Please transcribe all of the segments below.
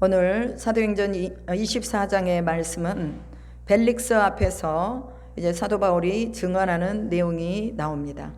오늘 사도행전 24장의 말씀은 벨릭스 앞에서 이제 사도 바울이 증언하는 내용이 나옵니다.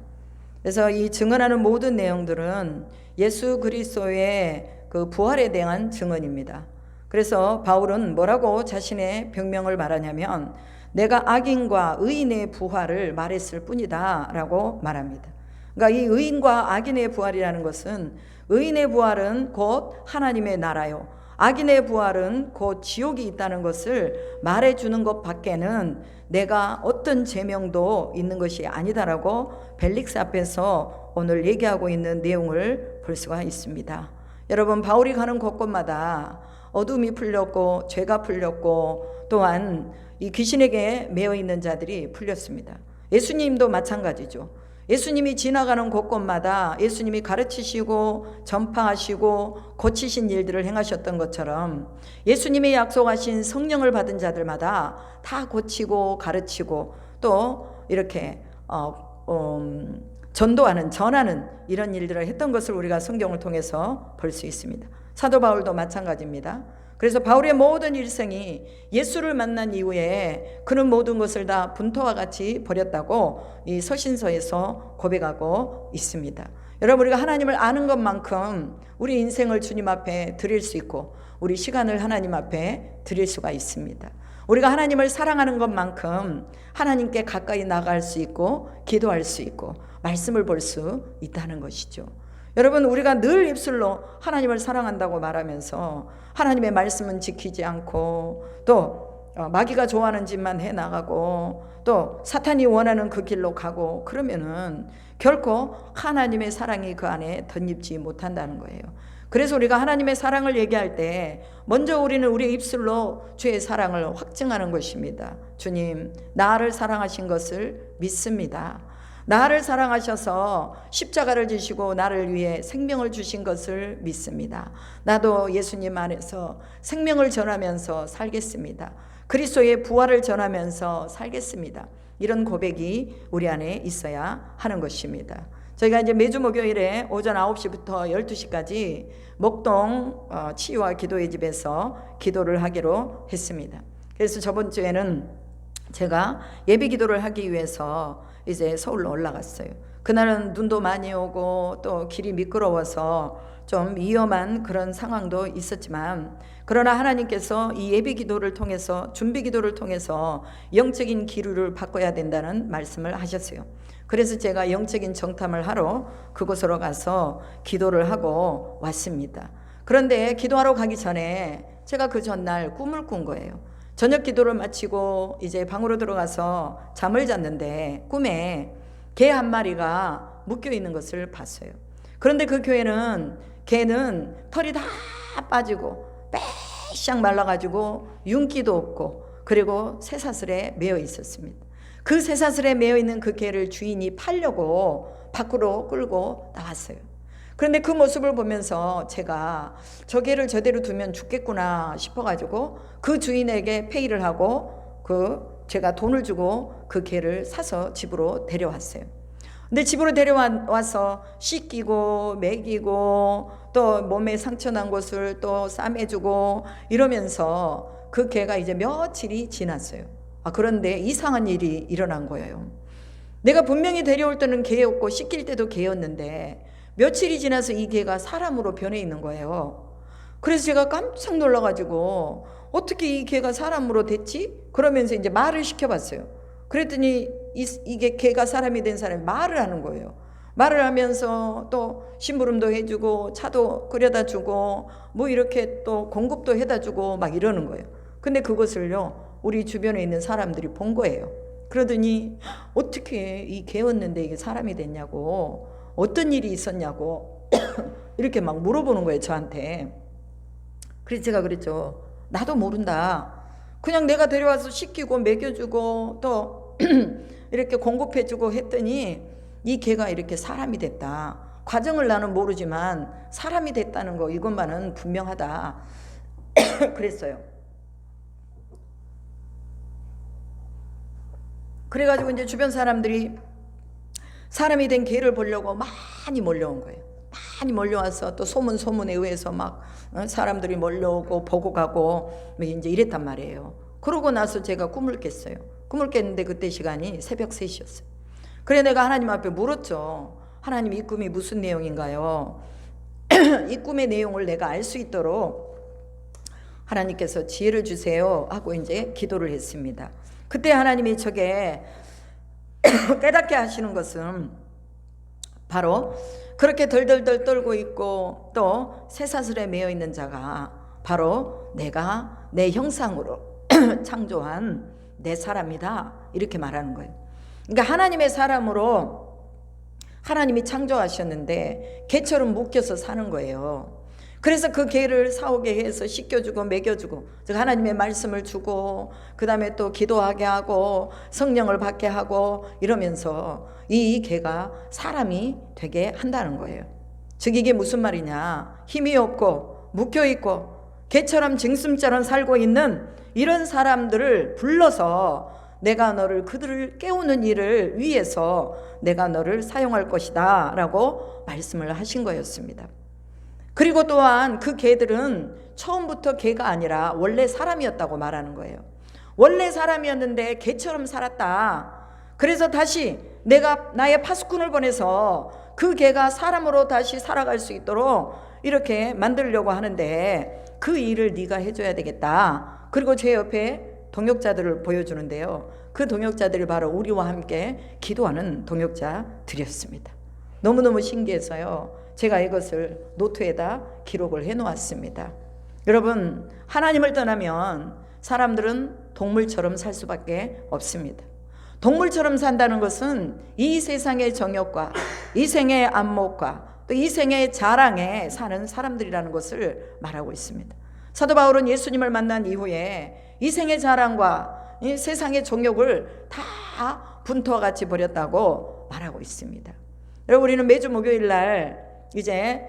그래서 이 증언하는 모든 내용들은 예수 그리스도의 그 부활에 대한 증언입니다. 그래서 바울은 뭐라고 자신의 병명을 말하냐면 내가 악인과 의인의 부활을 말했을 뿐이다 라고 말합니다. 그러니까 이 의인과 악인의 부활이라는 것은 의인의 부활은 곧 하나님의 나라요, 악인의 부활은 곧 지옥이 있다는 것을 말해주는 것 밖에는 내가 어떤 제명도 있는 것이 아니다라고 벨릭스 앞에서 오늘 얘기하고 있는 내용을 볼 수가 있습니다. 여러분, 바울이 가는 곳곳마다 어둠이 풀렸고 죄가 풀렸고 또한 이 귀신에게 매여 있는 자들이 풀렸습니다. 예수님도 마찬가지죠. 예수님이 지나가는 곳곳마다 예수님이 가르치시고 전파하시고 고치신 일들을 행하셨던 것처럼 예수님이 약속하신 성령을 받은 자들마다 다 고치고 가르치고 또 이렇게 전하는 이런 일들을 했던 것을 우리가 성경을 통해서 볼 수 있습니다. 사도 바울도 마찬가지입니다. 그래서 바울의 모든 일생이 예수를 만난 이후에 그는 모든 것을 다 분토와 같이 버렸다고 이 서신서에서 고백하고 있습니다. 여러분, 우리가 하나님을 아는 것만큼 우리 인생을 주님 앞에 드릴 수 있고 우리 시간을 하나님 앞에 드릴 수가 있습니다. 우리가 하나님을 사랑하는 것만큼 하나님께 가까이 나갈 수 있고 기도할 수 있고 말씀을 볼 수 있다는 것이죠. 여러분, 우리가 늘 입술로 하나님을 사랑한다고 말하면서 하나님의 말씀은 지키지 않고 또 마귀가 좋아하는 짓만 해나가고 또 사탄이 원하는 그 길로 가고 그러면은 결코 하나님의 사랑이 그 안에 덧입지 못한다는 거예요. 그래서 우리가 하나님의 사랑을 얘기할 때 먼저 우리는 우리 입술로 주의 사랑을 확증하는 것입니다. 주님, 나를 사랑하신 것을 믿습니다. 나를 사랑하셔서 십자가를 지시고 나를 위해 생명을 주신 것을 믿습니다. 나도 예수님 안에서 생명을 전하면서 살겠습니다. 그리스도의 부활을 전하면서 살겠습니다. 이런 고백이 우리 안에 있어야 하는 것입니다. 저희가 이제 매주 목요일에 오전 9시부터 12시까지 목동 치유와 기도의 집에서 기도를 하기로 했습니다. 그래서 저번 주에는 제가 예비 기도를 하기 위해서 이제 서울로 올라갔어요. 그날은 눈도 많이 오고 또 길이 미끄러워서 좀 위험한 그런 상황도 있었지만 그러나 하나님께서 이 예비 기도를 통해서 준비 기도를 통해서 영적인 기류를 바꿔야 된다는 말씀을 하셨어요. 그래서 제가 영적인 정탐을 하러 그곳으로 가서 기도를 하고 왔습니다. 그런데 기도하러 가기 전에 제가 그 전날 꿈을 꾼 거예요. 저녁 기도를 마치고 이제 방으로 들어가서 잠을 잤는데 꿈에 개 한 마리가 묶여 있는 것을 봤어요. 그런데 그 교회는 개는 털이 다 빠지고 빼샥 말라가지고 윤기도 없고 그리고 쇠사슬에 매여 있었습니다. 그 쇠사슬에 매여 있는 그 개를 주인이 팔려고 밖으로 끌고 나왔어요. 그런데 그 모습을 보면서 제가 저 개를 저대로 두면 죽겠구나 싶어가지고 그 주인에게 페이를 하고 제가 돈을 주고 그 개를 사서 집으로 데려왔어요. 근데 집으로 데려와서 씻기고 먹이고 또 몸에 상처 난 곳을 또 싸매주고 이러면서 그 개가 이제 며칠이 지났어요. 그런데 이상한 일이 일어난 거예요. 내가 분명히 데려올 때는 개였고 씻길 때도 개였는데 며칠이 지나서 이 개가 사람으로 변해 있는 거예요. 그래서 제가 깜짝 놀라가지고 어떻게 이 개가 사람으로 됐지? 그러면서 이제 말을 시켜봤어요. 그랬더니 이게 개가 사람이 된 사람이 말을 하는 거예요. 말을 하면서 또 심부름도 해주고 차도 끓여다 주고 뭐 이렇게 또 공급도 해다 주고 막 이러는 거예요. 근데 그것을요 우리 주변에 있는 사람들이 본 거예요. 그러더니 어떻게 이 개였는데 이게 사람이 됐냐고, 어떤 일이 있었냐고 이렇게 막 물어보는 거예요 저한테. 그래서 제가 그랬죠. 나도 모른다. 그냥 내가 데려와서 씻기고 먹여주고 또 이렇게 공급해주고 했더니 이 개가 이렇게 사람이 됐다. 과정을 나는 모르지만 사람이 됐다는 거 이것만은 분명하다. 그랬어요. 그래가지고 이제 주변 사람들이 사람이 된 개를 보려고 많이 몰려온 거예요. 많이 몰려와서 또 소문에 의해서 막 사람들이 몰려오고 보고 가고 이제 이랬단 말이에요. 그러고 나서 제가 꿈을 깼어요. 꿈을 깼는데 그때 시간이 새벽 3시였어요. 그래 내가 하나님 앞에 물었죠. 하나님, 이 꿈이 무슨 내용인가요? 이 꿈의 내용을 내가 알 수 있도록 하나님께서 지혜를 주세요 하고 이제 기도를 했습니다. 그때 하나님이 저게 깨닫게 하시는 것은 바로 그렇게 덜덜덜 떨고 있고 또 쇠사슬에 매여 있는 자가 바로 내가 내 형상으로 창조한 내 사람이다, 이렇게 말하는 거예요. 그러니까 하나님의 사람으로 하나님이 창조하셨는데 개처럼 묶여서 사는 거예요. 그래서 그 개를 사오게 해서 씻겨주고 먹여주고, 즉 하나님의 말씀을 주고 그 다음에 또 기도하게 하고 성령을 받게 하고 이러면서 이 개가 사람이 되게 한다는 거예요. 즉 이게 무슨 말이냐, 힘이 없고 묶여있고 개처럼 징숨처럼 살고 있는 이런 사람들을 불러서 내가 너를, 그들을 깨우는 일을 위해서 내가 너를 사용할 것이다 라고 말씀을 하신 거였습니다. 그리고 또한 그 개들은 처음부터 개가 아니라 원래 사람이었다고 말하는 거예요. 원래 사람이었는데 개처럼 살았다. 그래서 다시 내가 나의 파수꾼을 보내서 그 개가 사람으로 다시 살아갈 수 있도록 이렇게 만들려고 하는데 그 일을 네가 해줘야 되겠다. 그리고 제 옆에 동역자들을 보여주는데요. 그 동역자들이 바로 우리와 함께 기도하는 동역자들이었습니다. 너무너무 신기해서요, 제가 이것을 노트에다 기록을 해 놓았습니다. 여러분, 하나님을 떠나면 사람들은 동물처럼 살 수밖에 없습니다. 동물처럼 산다는 것은 이 세상의 정욕과 이 생의 안목과 또 이 생의 자랑에 사는 사람들이라는 것을 말하고 있습니다. 사도 바울은 예수님을 만난 이후에 이 생의 자랑과 이 세상의 정욕을 다 분토와 같이 버렸다고 말하고 있습니다. 여러분, 우리는 매주 목요일 날 이제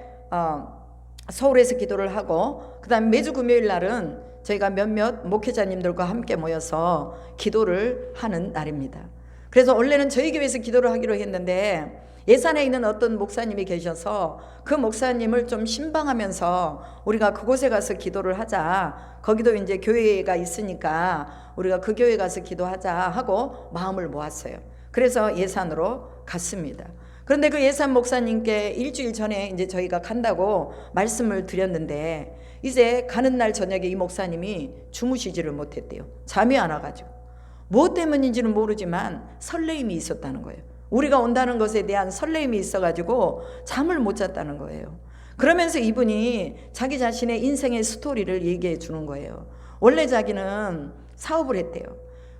서울에서 기도를 하고 그 다음에 매주 금요일 날은 저희가 몇몇 목회자님들과 함께 모여서 기도를 하는 날입니다. 그래서 원래는 저희 교회에서 기도를 하기로 했는데 예산에 있는 어떤 목사님이 계셔서 그 목사님을 좀 신방하면서 우리가 그곳에 가서 기도를 하자, 거기도 이제 교회가 있으니까 우리가 그 교회 가서 기도하자 하고 마음을 모았어요. 그래서 예산으로 갔습니다. 그런데 그 예산 목사님께 일주일 전에 이제 저희가 간다고 말씀을 드렸는데 이제 가는 날 저녁에 이 목사님이 주무시지를 못했대요. 잠이 안 와가지고. 무엇 때문인지는 모르지만 설레임이 있었다는 거예요. 우리가 온다는 것에 대한 설레임이 있어가지고 잠을 못 잤다는 거예요. 그러면서 이분이 자기 자신의 인생의 스토리를 얘기해 주는 거예요. 원래 자기는 사업을 했대요.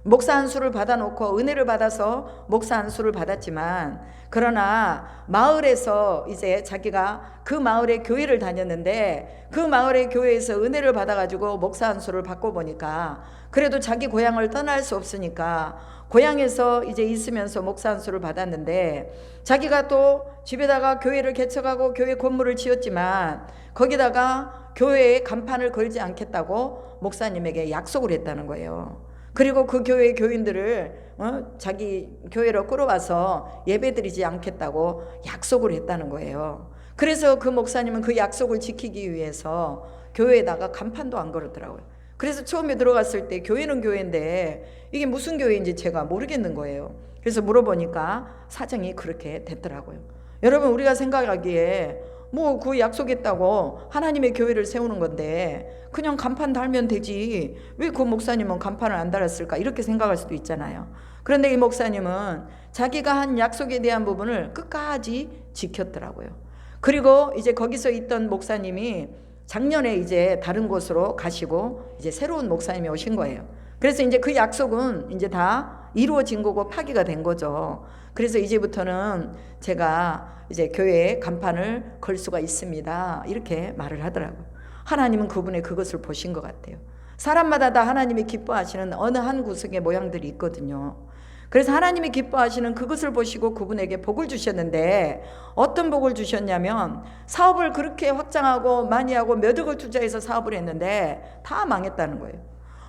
목사 안수를 받아놓고 은혜를 받아서 목사 안수를 받았지만, 그러나 마을에서 이제 자기가 그 마을의 교회를 다녔는데 그 마을의 교회에서 은혜를 받아가지고 목사 안수를 받고 보니까 그래도 자기 고향을 떠날 수 없으니까 고향에서 이제 있으면서 목사 안수를 받았는데, 자기가 또 집에다가 교회를 개척하고 교회 건물을 지었지만 거기다가 교회에 간판을 걸지 않겠다고 목사님에게 약속을 했다는 거예요. 그리고 그 교회 교인들을 자기 교회로 끌어와서 예배드리지 않겠다고 약속을 했다는 거예요. 그래서 그 목사님은 그 약속을 지키기 위해서 교회에다가 간판도 안 걸었더라고요. 그래서 처음에 들어갔을 때 교회는 교회인데 이게 무슨 교회인지 제가 모르겠는 거예요. 그래서 물어보니까 사정이 그렇게 됐더라고요. 여러분, 우리가 생각하기에 뭐 그 약속했다고 하나님의 교회를 세우는 건데 그냥 간판 달면 되지 왜 그 목사님은 간판을 안 달았을까, 이렇게 생각할 수도 있잖아요. 그런데 이 목사님은 자기가 한 약속에 대한 부분을 끝까지 지켰더라고요. 그리고 이제 거기서 있던 목사님이 작년에 이제 다른 곳으로 가시고 이제 새로운 목사님이 오신 거예요. 그래서 이제 그 약속은 이제 다 이루어진 거고 파기가 된 거죠. 그래서 이제부터는 제가 이제 교회에 간판을 걸 수가 있습니다, 이렇게 말을 하더라고요. 하나님은 그분의 그것을 보신 것 같아요. 사람마다 다 하나님이 기뻐하시는 어느 한 구석의 모양들이 있거든요. 그래서 하나님이 기뻐하시는 그것을 보시고 그분에게 복을 주셨는데, 어떤 복을 주셨냐면 사업을 그렇게 확장하고 많이 하고 몇 억을 투자해서 사업을 했는데 다 망했다는 거예요.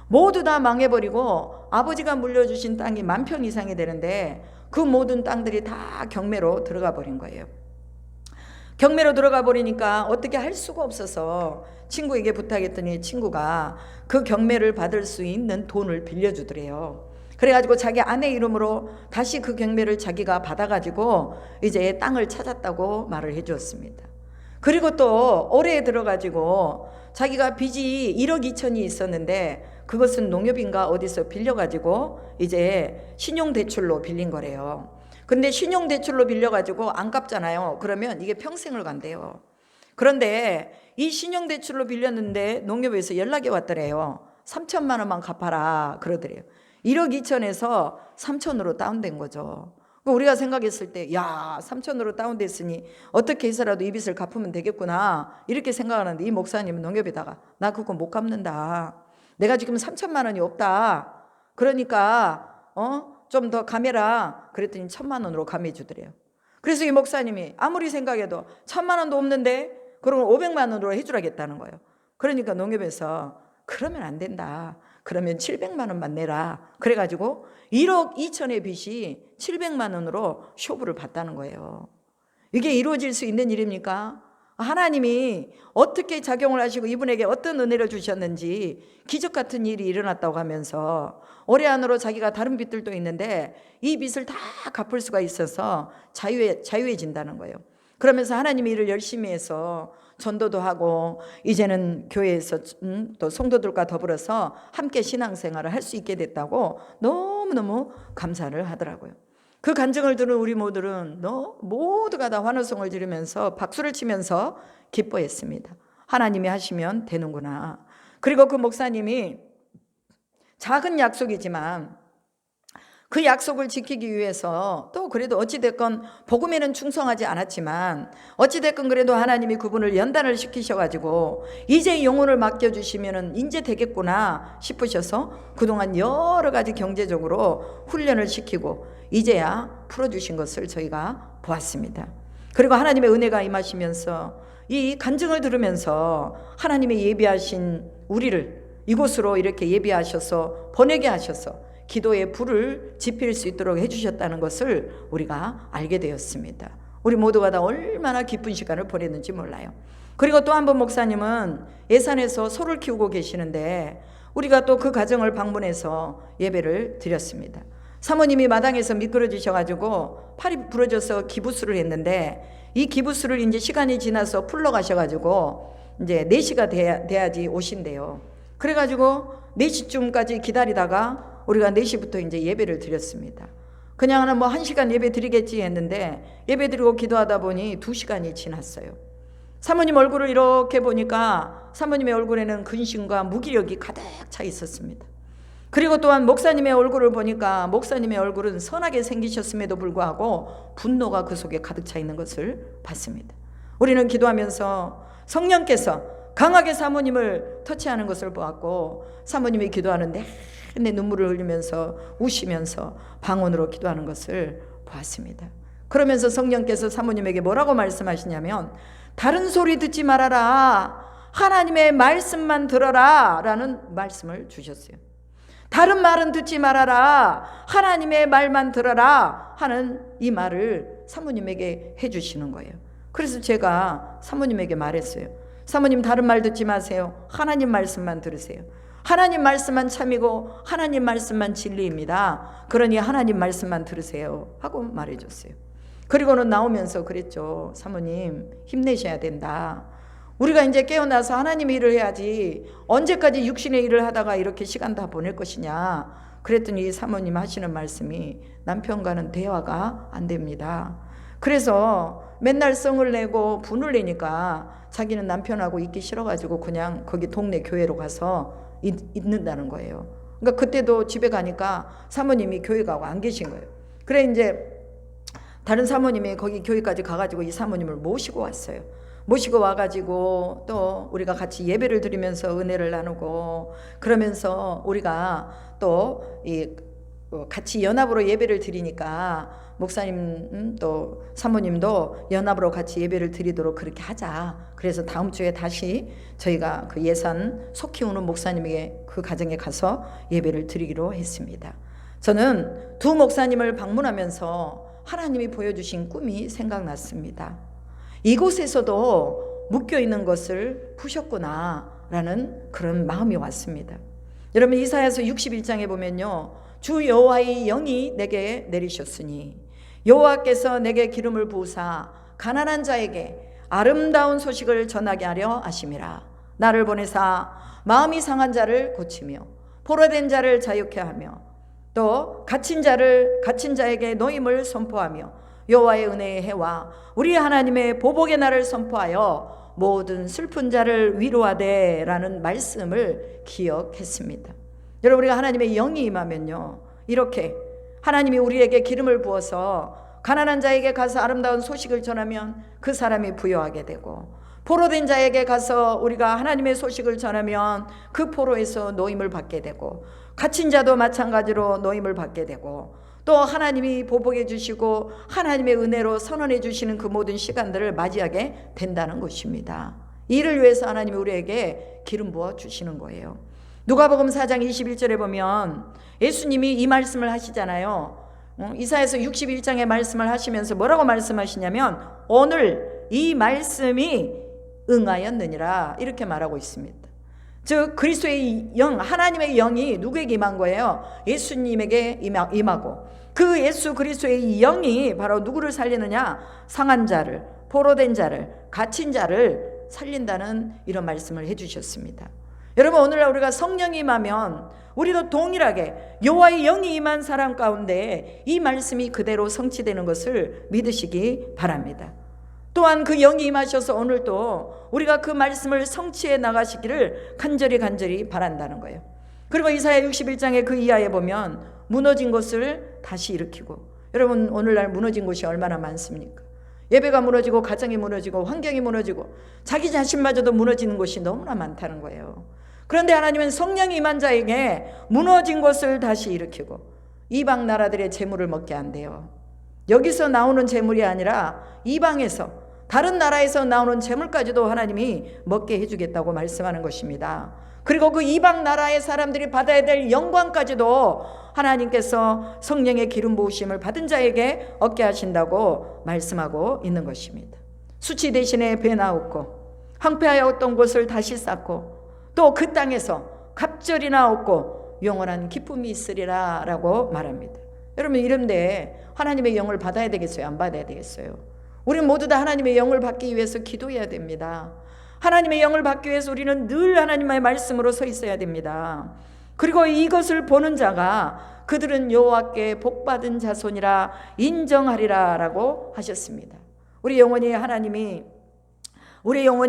모두 다 망해버리고 아버지가 물려주신 땅이 10,000평 이상이 되는데 그 모든 땅들이 다 경매로 들어가 버린 거예요. 경매로 들어가 버리니까 어떻게 할 수가 없어서 친구에게 부탁했더니 친구가 그 경매를 받을 수 있는 돈을 빌려주더래요. 그래가지고 자기 아내 이름으로 다시 그 경매를 자기가 받아가지고 이제 땅을 찾았다고 말을 해주었습니다. 그리고 또 올해에 들어가지고 자기가 빚이 1억 2천이 있었는데 그것은 농협인가 어디서 빌려가지고 이제 신용대출로 빌린 거래요. 근데 신용대출로 빌려가지고 안 갚잖아요. 그러면 이게 평생을 간대요. 그런데 이 신용대출로 빌렸는데 농협에서 연락이 왔더래요. 3천만 원만 갚아라 그러더래요. 1억 2천에서 3천으로 다운된 거죠. 우리가 생각했을 때, 야, 3천으로 다운됐으니 어떻게 해서라도 이 빚을 갚으면 되겠구나 이렇게 생각하는데, 이 목사님은 농협에다가 나 그거 못 갚는다. 내가 지금 3천만 원이 없다. 그러니까 좀 더 감해라. 그랬더니 1,000만 원으로 감해주더래요. 그래서 이 목사님이 아무리 생각해도 1,000만 원도 없는데 그러면 500만 원으로 해주라겠다는 거예요. 그러니까 농협에서 그러면 안 된다. 그러면 700만 원만 내라. 그래가지고 1억 2천의 빚이 700만 원으로 쇼부를 받다는 거예요. 이게 이루어질 수 있는 일입니까? 하나님이 어떻게 작용을 하시고 이분에게 어떤 은혜를 주셨는지 기적 같은 일이 일어났다고 하면서 올해 안으로 자기가 다른 빚들도 있는데 이 빚을 다 갚을 수가 있어서 자유해진다는 거예요. 그러면서 하나님이 일을 열심히 해서 전도도 하고 이제는 교회에서 또 성도들과 더불어서 함께 신앙생활을 할 수 있게 됐다고 너무너무 감사를 하더라고요. 그 간증을 들은 우리 모두는 모두가 다 환호성을 지르면서 박수를 치면서 기뻐했습니다. 하나님이 하시면 되는구나. 그리고 그 목사님이 작은 약속이지만 그 약속을 지키기 위해서 또 그래도 어찌됐건 복음에는 충성하지 않았지만 어찌됐건 그래도 하나님이 그분을 연단을 시키셔가지고 이제 영혼을 맡겨주시면 이제 되겠구나 싶으셔서 그동안 여러 가지 경제적으로 훈련을 시키고 이제야 풀어주신 것을 저희가 보았습니다. 그리고 하나님의 은혜가 임하시면서 이 간증을 들으면서 하나님의 예비하신 우리를 이곳으로 이렇게 예비하셔서 보내게 하셔서 기도의 불을 지필 수 있도록 해주셨다는 것을 우리가 알게 되었습니다. 우리 모두가 다 얼마나 기쁜 시간을 보냈는지 몰라요. 그리고 또 한 번 목사님은 예산에서 소를 키우고 계시는데 우리가 또 그 가정을 방문해서 예배를 드렸습니다. 사모님이 마당에서 미끄러지셔가지고 팔이 부러져서 기부스를 했는데 이 기부스를 이제 시간이 지나서 풀러 가셔가지고 이제 4시가 돼야지 오신대요. 그래가지고 4시쯤까지 기다리다가 우리가 4시부터 이제 예배를 드렸습니다. 그냥 뭐 1시간 예배 드리겠지 했는데 예배 드리고 기도하다 보니 2시간이 지났어요. 사모님 얼굴을 이렇게 보니까 사모님의 얼굴에는 근심과 무기력이 가득 차 있었습니다. 그리고 또한 목사님의 얼굴을 보니까 목사님의 얼굴은 선하게 생기셨음에도 불구하고 분노가 그 속에 가득 차 있는 것을 봤습니다. 우리는 기도하면서 성령께서 강하게 사모님을 터치하는 것을 보았고 사모님이 기도하는데 내 눈물을 흘리면서 우시면서 방언으로 기도하는 것을 보았습니다. 그러면서 성령께서 사모님에게 뭐라고 말씀하시냐면 다른 소리 듣지 말아라. 하나님의 말씀만 들어라 라는 말씀을 주셨어요. 다른 말은 듣지 말아라. 하나님의 말만 들어라 하는 이 말을 사모님에게 해주시는 거예요. 그래서 제가 사모님에게 말했어요. 사모님 다른 말 듣지 마세요. 하나님 말씀만 들으세요. 하나님 말씀만 참이고 하나님 말씀만 진리입니다. 그러니 하나님 말씀만 들으세요 하고 말해줬어요. 그리고는 나오면서 그랬죠. 사모님 힘내셔야 된다. 우리가 이제 깨어나서 하나님 일을 해야지 언제까지 육신의 일을 하다가 이렇게 시간 다 보낼 것이냐. 그랬더니 사모님 하시는 말씀이 남편과는 대화가 안 됩니다. 그래서 맨날 성을 내고 분을 내니까 자기는 남편하고 있기 싫어가지고 그냥 거기 동네 교회로 가서 있는다는 거예요. 그러니까 그때도 집에 가니까 사모님이 교회 가고 안 계신 거예요. 그래 이제 다른 사모님이 거기 교회까지 가가지고 이 사모님을 모시고 왔어요. 모시고 와가지고 또 우리가 같이 예배를 드리면서 은혜를 나누고 그러면서 우리가 또 같이 연합으로 예배를 드리니까 목사님 또 사모님도 연합으로 같이 예배를 드리도록 그렇게 하자. 그래서 다음 주에 다시 저희가 그 예산 소 키우는 목사님에게 그 가정에 가서 예배를 드리기로 했습니다. 저는 두 목사님을 방문하면서 하나님이 보여주신 꿈이 생각났습니다. 이곳에서도 묶여 있는 것을 푸셨구나라는 그런 마음이 왔습니다. 여러분 이사야서 61장에 보면요, 주 여호와의 영이 내게 내리셨으니 여호와께서 내게 기름을 부으사 가난한 자에게 아름다운 소식을 전하게 하려 하심이라. 나를 보내사 마음이 상한 자를 고치며 포로된 자를 자유케 하며 또 갇힌 자에게 노임을 선포하며 여호와의 은혜의 해와 우리 하나님의 보복의 날을 선포하여 모든 슬픈 자를 위로하되 라는 말씀을 기억했습니다. 여러분 우리가 하나님의 영이 임하면요, 이렇게 하나님이 우리에게 기름을 부어서 가난한 자에게 가서 아름다운 소식을 전하면 그 사람이 부유하게 되고, 포로된 자에게 가서 우리가 하나님의 소식을 전하면 그 포로에서 노임을 받게 되고, 갇힌 자도 마찬가지로 노임을 받게 되고, 또 하나님이 보복해 주시고 하나님의 은혜로 선언해 주시는 그 모든 시간들을 맞이하게 된다는 것입니다. 이를 위해서 하나님이 우리에게 기름 부어 주시는 거예요. 누가복음 4장 21절에 보면 예수님이 이 말씀을 하시잖아요. 이사야서 61장의 말씀을 하시면서 뭐라고 말씀하시냐면 오늘 이 말씀이 응하였느니라 이렇게 말하고 있습니다. 즉 그리스도의 영, 하나님의 영이 누구에게 임한 거예요? 예수님에게 임하고, 그 예수 그리스도의 영이 바로 누구를 살리느냐? 상한 자를, 포로된 자를, 갇힌 자를 살린다는 이런 말씀을 해주셨습니다. 여러분 오늘날 우리가 성령이 임하면 우리도 동일하게 여호와의 영이 임한 사람 가운데 이 말씀이 그대로 성취되는 것을 믿으시기 바랍니다. 또한 그 영이 임하셔서 오늘도 우리가 그 말씀을 성취해 나가시기를 간절히 바란다는 거예요. 그리고 이사야 61장의 그 이하에 보면 무너진 것을 다시 일으키고, 여러분 오늘날 무너진 곳이 얼마나 많습니까? 예배가 무너지고 가정이 무너지고 환경이 무너지고 자기 자신마저도 무너지는 곳이 너무나 많다는 거예요. 그런데 하나님은 성령이 임한 자에게 무너진 것을 다시 일으키고 이방 나라들의 재물을 먹게 한대요. 여기서 나오는 재물이 아니라 이방에서 다른 나라에서 나오는 재물까지도 하나님이 먹게 해주겠다고 말씀하는 것입니다. 그리고 그 이방 나라의 사람들이 받아야 될 영광까지도 하나님께서 성령의 기름 부으심을 받은 자에게 얻게 하신다고 말씀하고 있는 것입니다. 수치 대신에 배나옵고 황폐하였던 곳을 다시 쌓고 또 그 땅에서 갑절이나 얻고 영원한 기쁨이 있으리라 라고 말합니다. 여러분 이런데 하나님의 영을 받아야 되겠어요? 안 받아야 되겠어요? 우리는 모두 다 하나님의 영을 받기 위해서 기도해야 됩니다. 하나님의 영을 받기 위해서 우리는 늘 하나님의 말씀으로 서 있어야 됩니다. 그리고 이것을 보는 자가 그들은 여호와께 복받은 자손이라 인정하리라 라고 하셨습니다. 우리 영혼이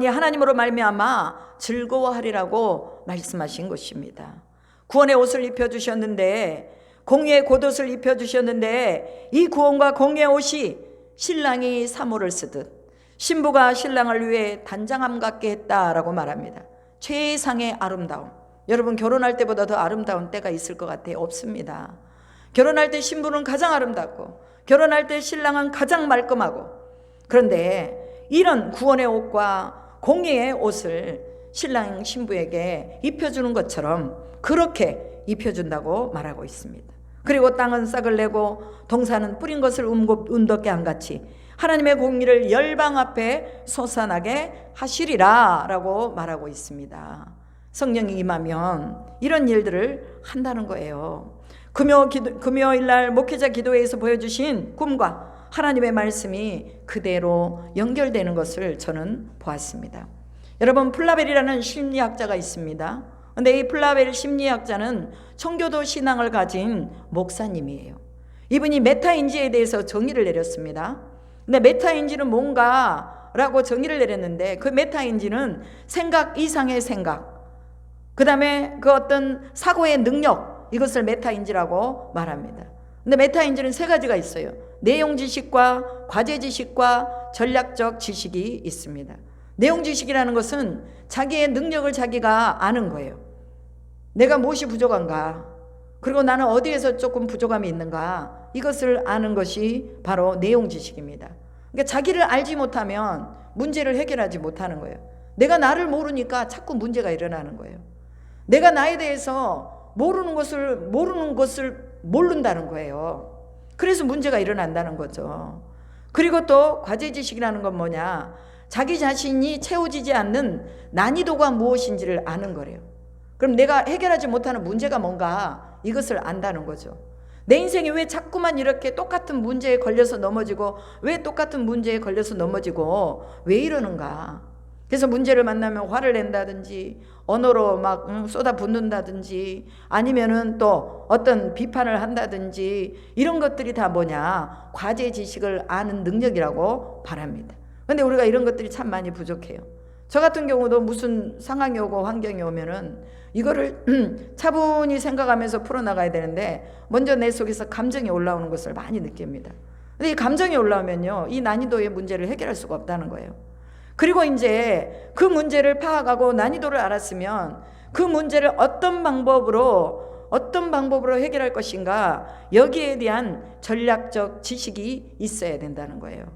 하나님으로 말미암아 즐거워하리라고 말씀하신 것입니다. 구원의 옷을 입혀주셨는데, 공의의 겉옷을 입혀주셨는데, 이 구원과 공의의 옷이 신랑이 사모를 쓰듯 신부가 신랑을 위해 단장함 같게 했다라고 말합니다. 최상의 아름다움. 여러분 결혼할 때보다 더 아름다운 때가 있을 것 같아요? 없습니다. 결혼할 때 신부는 가장 아름답고 결혼할 때 신랑은 가장 말끔하고, 그런데 이런 구원의 옷과 공의의 옷을 신랑 신부에게 입혀주는 것처럼 그렇게 입혀준다고 말하고 있습니다. 그리고 땅은 싹을 내고 동산은 뿌린 것을 운덕게 한같이 하나님의 공의를 열방 앞에 솟아나게 하시리라 라고 말하고 있습니다. 성령이 임하면 이런 일들을 한다는 거예요. 금요일날 목회자 기도회에서 보여주신 꿈과 하나님의 말씀이 그대로 연결되는 것을 저는 보았습니다. 여러분 플라벨이라는 심리학자가 있습니다. 근데 이 플라벨 심리학자는 청교도 신앙을 가진 목사님이에요. 이분이 메타인지에 대해서 정의를 내렸습니다. 근데 메타인지는 뭔가라고 정의를 내렸는데 그 메타인지는 생각 이상의 생각, 그 다음에 그 어떤 사고의 능력, 이것을 메타인지라고 말합니다. 근데 메타인지는 세 가지가 있어요. 내용 지식과 과제 지식과 전략적 지식이 있습니다. 내용 지식이라는 것은 자기의 능력을 자기가 아는 거예요. 내가 무엇이 부족한가, 그리고 나는 어디에서 조금 부족함이 있는가, 이것을 아는 것이 바로 내용 지식입니다. 그러니까 자기를 알지 못하면 문제를 해결하지 못하는 거예요. 내가 나를 모르니까 자꾸 문제가 일어나는 거예요. 내가 나에 대해서 모르는 것을 모른다는 거예요. 그래서 문제가 일어난다는 거죠. 그리고 또 과제지식이라는 건 뭐냐? 자기 자신이 채워지지 않는 난이도가 무엇인지를 아는 거래요. 그럼 내가 해결하지 못하는 문제가 뭔가 이것을 안다는 거죠. 내 인생이 왜 자꾸만 이렇게 똑같은 문제에 걸려서 넘어지고, 왜 똑같은 문제에 걸려서 넘어지고, 왜 이러는가? 그래서 문제를 만나면 화를 낸다든지 언어로 막 쏟아붓는다든지 아니면은 또 어떤 비판을 한다든지, 이런 것들이 다 뭐냐? 과제 지식을 아는 능력이라고 바랍니다. 근데 우리가 이런 것들이 참 많이 부족해요. 저 같은 경우도 무슨 상황이 오고 환경이 오면은 이거를 차분히 생각하면서 풀어나가야 되는데 먼저 내 속에서 감정이 올라오는 것을 많이 느낍니다. 근데 이 감정이 올라오면요, 이 난이도의 문제를 해결할 수가 없다는 거예요. 그리고 이제 그 문제를 파악하고 난이도를 알았으면 그 문제를 어떤 방법으로 해결할 것인가, 여기에 대한 전략적 지식이 있어야 된다는 거예요.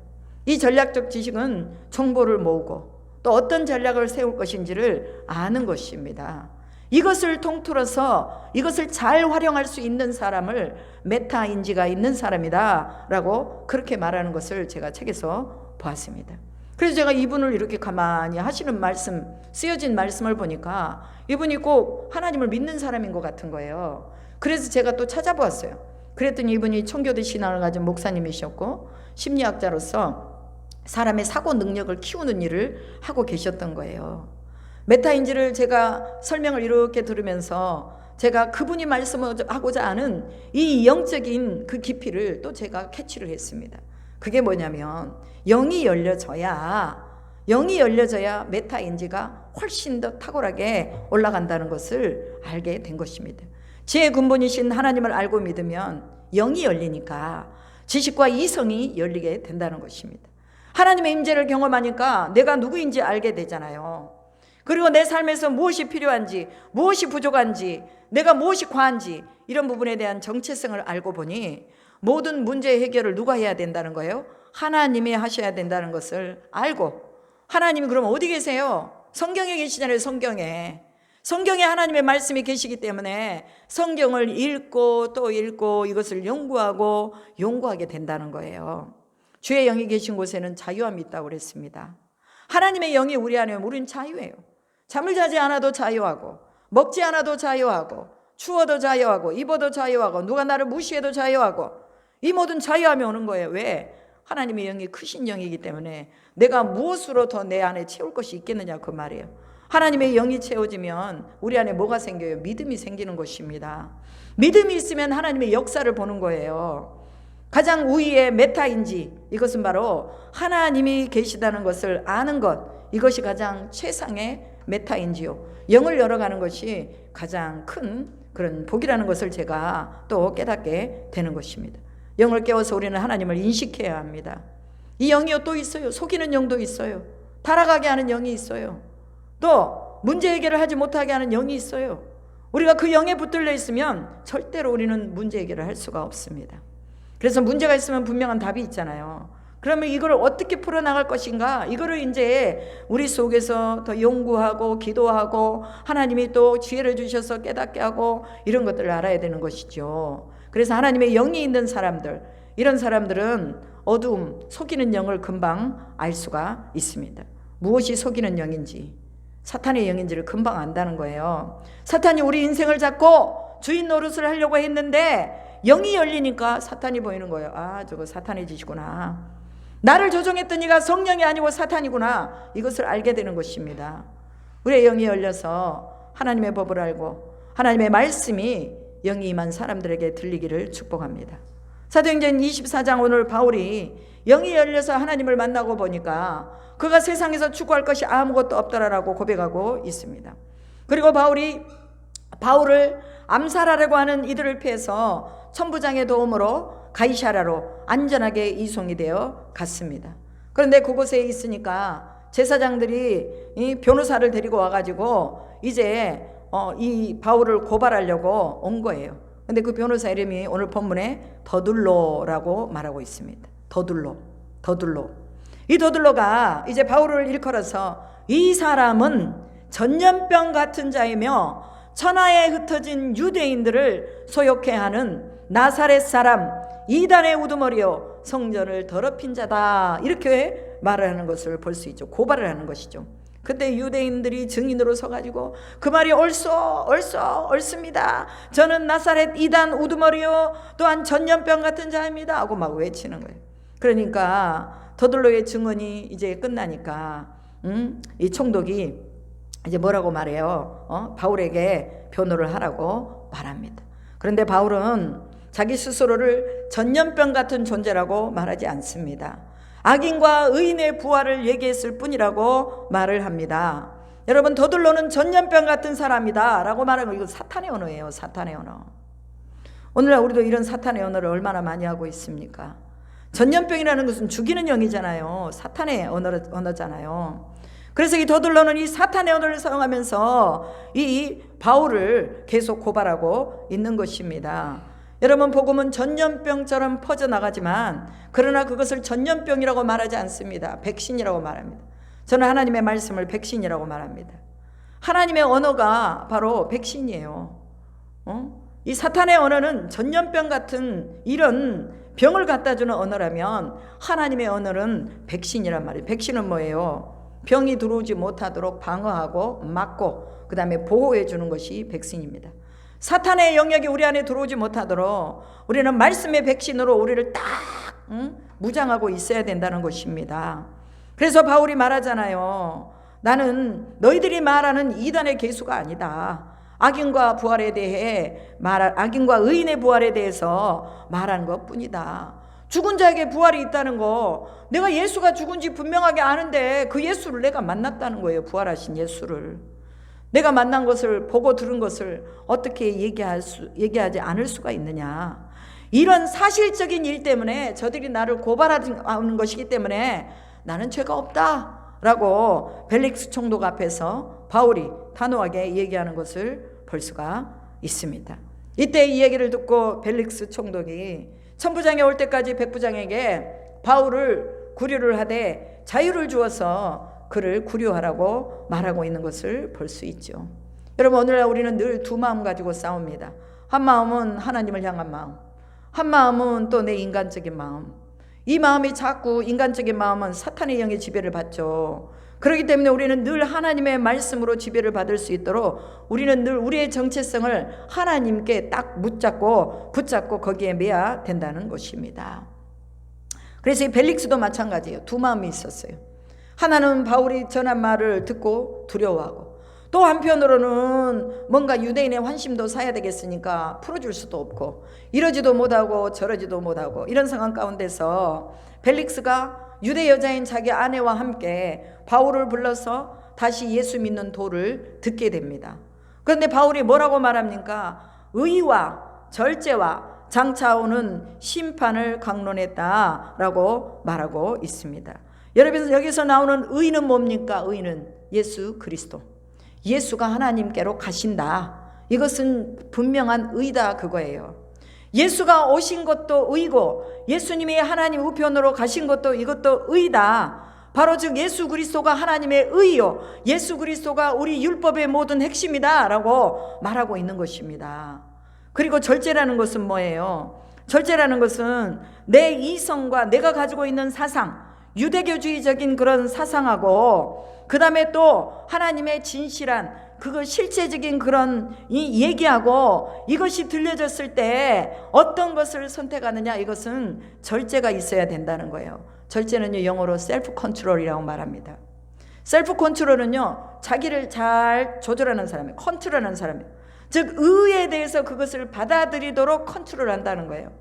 이 전략적 지식은 정보를 모으고 또 어떤 전략을 세울 것인지를 아는 것입니다. 이것을 통틀어서 이것을 잘 활용할 수 있는 사람을 메타인지가 있는 사람이다 라고 그렇게 말하는 것을 제가 책에서 보았습니다. 그래서 제가 이분을 이렇게 가만히 하시는 말씀, 쓰여진 말씀을 보니까 이분이 꼭 하나님을 믿는 사람인 것 같은 거예요. 그래서 제가 또 찾아보았어요. 그랬더니 이분이 청교도 신앙을 가진 목사님이셨고 심리학자로서 사람의 사고 능력을 키우는 일을 하고 계셨던 거예요. 메타인지를 제가 설명을 이렇게 들으면서 제가 그분이 말씀하고자 하는 이 영적인 그 깊이를 또 제가 캐치를 했습니다. 그게 뭐냐면 영이 열려져야 메타인지가 훨씬 더 탁월하게 올라간다는 것을 알게 된 것입니다. 지혜의 근본이신 하나님을 알고 믿으면 영이 열리니까 지식과 이성이 열리게 된다는 것입니다. 하나님의 임재를 경험하니까 내가 누구인지 알게 되잖아요. 그리고 내 삶에서 무엇이 필요한지, 무엇이 부족한지, 내가 무엇이 과한지, 이런 부분에 대한 정체성을 알고 보니 모든 문제 해결을 누가 해야 된다는 거예요? 하나님이 하셔야 된다는 것을 알고, 하나님이 그럼 어디 계세요? 성경에 계시잖아요. 성경에 하나님의 말씀이 계시기 때문에 성경을 읽고 또 읽고 이것을 연구하고 용구하게 된다는 거예요. 주의 영이 계신 곳에는 자유함이 있다고 그랬습니다. 하나님의 영이 우리 안에 오면 우리는 자유예요. 잠을 자지 않아도 자유하고, 먹지 않아도 자유하고, 추워도 자유하고, 입어도 자유하고, 누가 나를 무시해도 자유하고, 이 모든 자유함이 오는 거예요. 왜? 하나님의 영이 크신 영이기 때문에 내가 무엇으로 더 내 안에 채울 것이 있겠느냐, 그 말이에요. 하나님의 영이 채워지면 우리 안에 뭐가 생겨요? 믿음이 생기는 것입니다. 믿음이 있으면 하나님의 역사를 보는 거예요. 가장 우위의 메타인지, 이것은 바로 하나님이 계시다는 것을 아는 것, 이것이 가장 최상의 메타인지요. 영을 열어가는 것이 가장 큰 그런 복이라는 것을 제가 또 깨닫게 되는 것입니다. 영을 깨워서 우리는 하나님을 인식해야 합니다. 이 영이요 또 있어요. 속이는 영도 있어요. 타락하게 하는 영이 있어요. 또 문제 해결을 하지 못하게 하는 영이 있어요. 우리가 그 영에 붙들려 있으면 절대로 우리는 문제 해결을 할 수가 없습니다. 그래서 문제가 있으면 분명한 답이 있잖아요. 그러면 이걸 어떻게 풀어나갈 것인가, 이거를 이제 우리 속에서 더 연구하고 기도하고 하나님이 또 지혜를 주셔서 깨닫게 하고 이런 것들을 알아야 되는 것이죠. 그래서 하나님의 영이 있는 사람들, 이런 사람들은 어두움, 속이는 영을 금방 알 수가 있습니다. 무엇이 속이는 영인지, 사탄의 영인지를 금방 안다는 거예요. 사탄이 우리 인생을 잡고 주인 노릇을 하려고 했는데 영이 열리니까 사탄이 보이는 거예요. 아, 저거 사탄의 짓이구나. 나를 조종했던 이가 성령이 아니고 사탄이구나. 이것을 알게 되는 것입니다. 우리의 영이 열려서 하나님의 법을 알고 하나님의 말씀이 영이 임한 사람들에게 들리기를 축복합니다. 사도행전 24장 오늘 바울이 영이 열려서 하나님을 만나고 보니까 그가 세상에서 추구할 것이 아무것도 없더라라고 고백하고 있습니다. 그리고 바울을 암살하려고 하는 이들을 피해서 천부장의 도움으로 가이사랴로 안전하게 이송이 되어 갔습니다. 그런데 그곳에 있으니까 제사장들이 이 변호사를 데리고 와가지고 이제 이 바울을 고발하려고 온 거예요. 근데 그 변호사 이름이 오늘 본문에 더둘로라고 말하고 있습니다. 더둘로. 이 더둘로가 이제 바울을 일컬어서 이 사람은 전염병 같은 자이며 천하에 흩어진 유대인들을 소욕해 하는 나사렛 사람 이단의 우두머리요 성전을 더럽힌 자다, 이렇게 말을 하는 것을 볼 수 있죠. 고발을 하는 것이죠. 그때 유대인들이 증인으로 서가지고 그 말이 옳습니다. 저는 나사렛 이단 우두머리요 또한 전염병 같은 자입니다 하고 막 외치는 거예요. 그러니까 더들로의 증언이 이제 끝나니까 이 총독이 이제 뭐라고 말해요? 바울에게 변호를 하라고 말합니다. 그런데 바울은 자기 스스로를 전염병 같은 존재라고 말하지 않습니다. 악인과 의인의 부활을 얘기했을 뿐이라고 말을 합니다. 여러분, 더들로는 전염병 같은 사람이다 라고 말하는 거, 이거 사탄의 언어예요. 사탄의 언어. 오늘날 우리도 이런 사탄의 언어를 얼마나 많이 하고 있습니까? 전염병이라는 것은 죽이는 영이잖아요. 사탄의 언어잖아요. 그래서 이 더들로는 이 사탄의 언어를 사용하면서 이 바울을 계속 고발하고 있는 것입니다. 여러분, 복음은 전염병처럼 퍼져나가지만 그러나 그것을 전염병이라고 말하지 않습니다. 백신이라고 말합니다. 저는 하나님의 말씀을 백신이라고 말합니다. 하나님의 언어가 바로 백신이에요. 이 사탄의 언어는 전염병 같은 이런 병을 갖다 주는 언어라면 하나님의 언어는 백신이란 말이에요. 백신은 뭐예요? 병이 들어오지 못하도록 방어하고 막고 그 다음에 보호해 주는 것이 백신입니다. 사탄의 영역이 우리 안에 들어오지 못하도록 우리는 말씀의 백신으로 우리를 딱 무장하고 있어야 된다는 것입니다. 그래서 바울이 말하잖아요. 나는 너희들이 말하는 이단의 개수가 아니다. 악인과 부활에 대해 악인과 의인의 부활에 대해서 말하는 것뿐이다. 죽은 자에게 부활이 있다는 거, 내가 예수가 죽은지 분명하게 아는데 그 예수를 내가 만났다는 거예요. 부활하신 예수를. 내가 만난 것을 보고 들은 것을 어떻게 얘기하지 않을 수가 있느냐. 이런 사실적인 일 때문에 저들이 나를 고발하는 것이기 때문에 나는 죄가 없다라고 벨릭스 총독 앞에서 바울이 단호하게 얘기하는 것을 볼 수가 있습니다. 이때 이 얘기를 듣고 벨릭스 총독이 천부장이 올 때까지 백부장에게 바울을 구류를 하되 자유를 주어서 그를 구류하라고 말하고 있는 것을 볼 수 있죠. 여러분, 오늘날 우리는 늘 두 마음 가지고 싸웁니다. 한 마음은 하나님을 향한 마음, 한 마음은 또 내 인간적인 마음. 이 마음이 자꾸, 인간적인 마음은 사탄의 영의 지배를 받죠. 그렇기 때문에 우리는 늘 하나님의 말씀으로 지배를 받을 수 있도록 우리는 늘 우리의 정체성을 하나님께 딱 붙잡고 거기에 매야 된다는 것입니다. 그래서 이 벨릭스도 마찬가지예요. 두 마음이 있었어요. 하나는 바울이 전한 말을 듣고 두려워하고, 또 한편으로는 뭔가 유대인의 환심도 사야 되겠으니까 풀어줄 수도 없고, 이러지도 못하고 저러지도 못하고, 이런 상황 가운데서 벨릭스가 유대 여자인 자기 아내와 함께 바울을 불러서 다시 예수 믿는 도를 듣게 됩니다. 그런데 바울이 뭐라고 말합니까? 의와 절제와 장차 오는 심판을 강론했다라고 말하고 있습니다. 여러분, 여기서 나오는 의는 뭡니까? 의는 예수 그리스도, 예수가 하나님께로 가신다. 이것은 분명한 의다, 그거예요. 예수가 오신 것도 의고 예수님이 하나님 우편으로 가신 것도 이것도 의다. 바로 즉 예수 그리스도가 하나님의 의요, 예수 그리스도가 우리 율법의 모든 핵심이다 라고 말하고 있는 것입니다. 그리고 절제라는 것은 뭐예요? 절제라는 것은 내 이성과 내가 가지고 있는 사상, 유대교주의적인 그런 사상하고 그 다음에 또 하나님의 진실한 그거 실체적인 그런 이 얘기하고 이것이 들려졌을 때 어떤 것을 선택하느냐, 이것은 절제가 있어야 된다는 거예요. 절제는요, 영어로 셀프 컨트롤이라고 말합니다. 셀프 컨트롤은요, 자기를 잘 조절하는 사람이에요. 컨트롤하는 사람이에요. 즉 의에 대해서 그것을 받아들이도록 컨트롤한다는 거예요.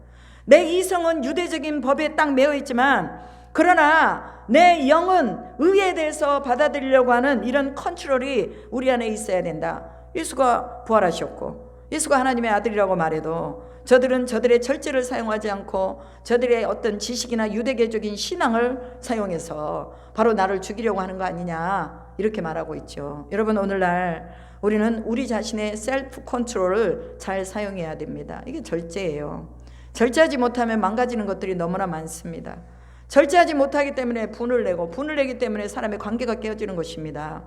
내 이성은 유대적인 법에 딱 매여 있지만 그러나 내 영은 의에 대해서 받아들이려고 하는 이런 컨트롤이 우리 안에 있어야 된다. 예수가 부활하셨고 예수가 하나님의 아들이라고 말해도 저들은 저들의 절제를 사용하지 않고 저들의 어떤 지식이나 유대교적인 신앙을 사용해서 바로 나를 죽이려고 하는 거 아니냐, 이렇게 말하고 있죠. 여러분, 오늘날 우리는 우리 자신의 셀프 컨트롤을 잘 사용해야 됩니다. 이게 절제예요. 절제하지 못하면 망가지는 것들이 너무나 많습니다. 절제하지 못하기 때문에 분을 내기 때문에 사람의 관계가 깨어지는 것입니다.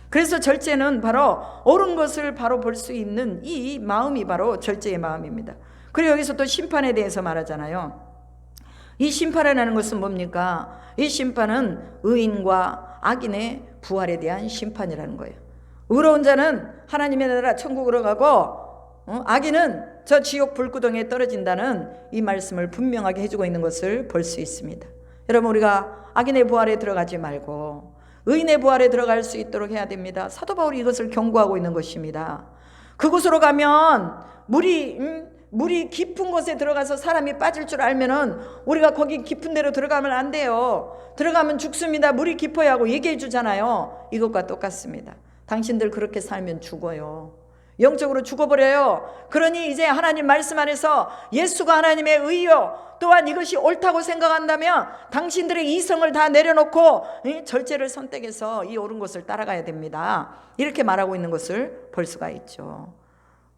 그래서 절제는 바로 옳은 것을 바로 볼 수 있는 이 마음이 바로 절제의 마음입니다. 그리고 여기서 또 심판에 대해서 말하잖아요. 이 심판이라는 것은 뭡니까? 이 심판은 의인과 악인의 부활에 대한 심판이라는 거예요. 의로운 자는 하나님의 나라 천국으로 가고 악인은 저 지옥 불구덩이에 떨어진다는 이 말씀을 분명하게 해주고 있는 것을 볼 수 있습니다. 여러분, 우리가 악인의 부활에 들어가지 말고 의인의 부활에 들어갈 수 있도록 해야 됩니다. 사도 바울이 이것을 경고하고 있는 것입니다. 그곳으로 가면 물이 깊은 곳에 들어가서 사람이 빠질 줄 알면은 우리가 거기 깊은 데로 들어가면 안 돼요. 들어가면 죽습니다. 물이 깊어야 하고 얘기해 주잖아요. 이것과 똑같습니다. 당신들 그렇게 살면 죽어요. 영적으로 죽어버려요. 그러니 이제 하나님 말씀 안에서 예수가 하나님의 의요, 또한 이것이 옳다고 생각한다면 당신들의 이성을 다 내려놓고 절제를 선택해서 이 옳은 것을 따라가야 됩니다. 이렇게 말하고 있는 것을 볼 수가 있죠.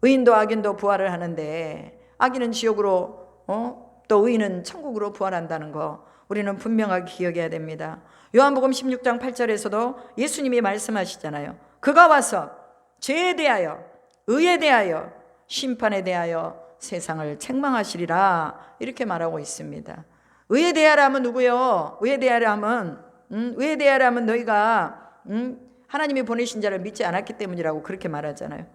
의인도 악인도 부활을 하는데 악인은 지옥으로 또 의인은 천국으로 부활한다는 거 우리는 분명하게 기억해야 됩니다. 요한복음 16장 8절에서도 예수님이 말씀하시잖아요. 그가 와서 죄에 대하여 의에 대하여 심판에 대하여 세상을 책망하시리라 이렇게 말하고 있습니다. 의에 대하여 하면 누구요? 의에 대하여 하면 너희가 하나님이 보내신 자를 믿지 않았기 때문이라고 그렇게 말하잖아요.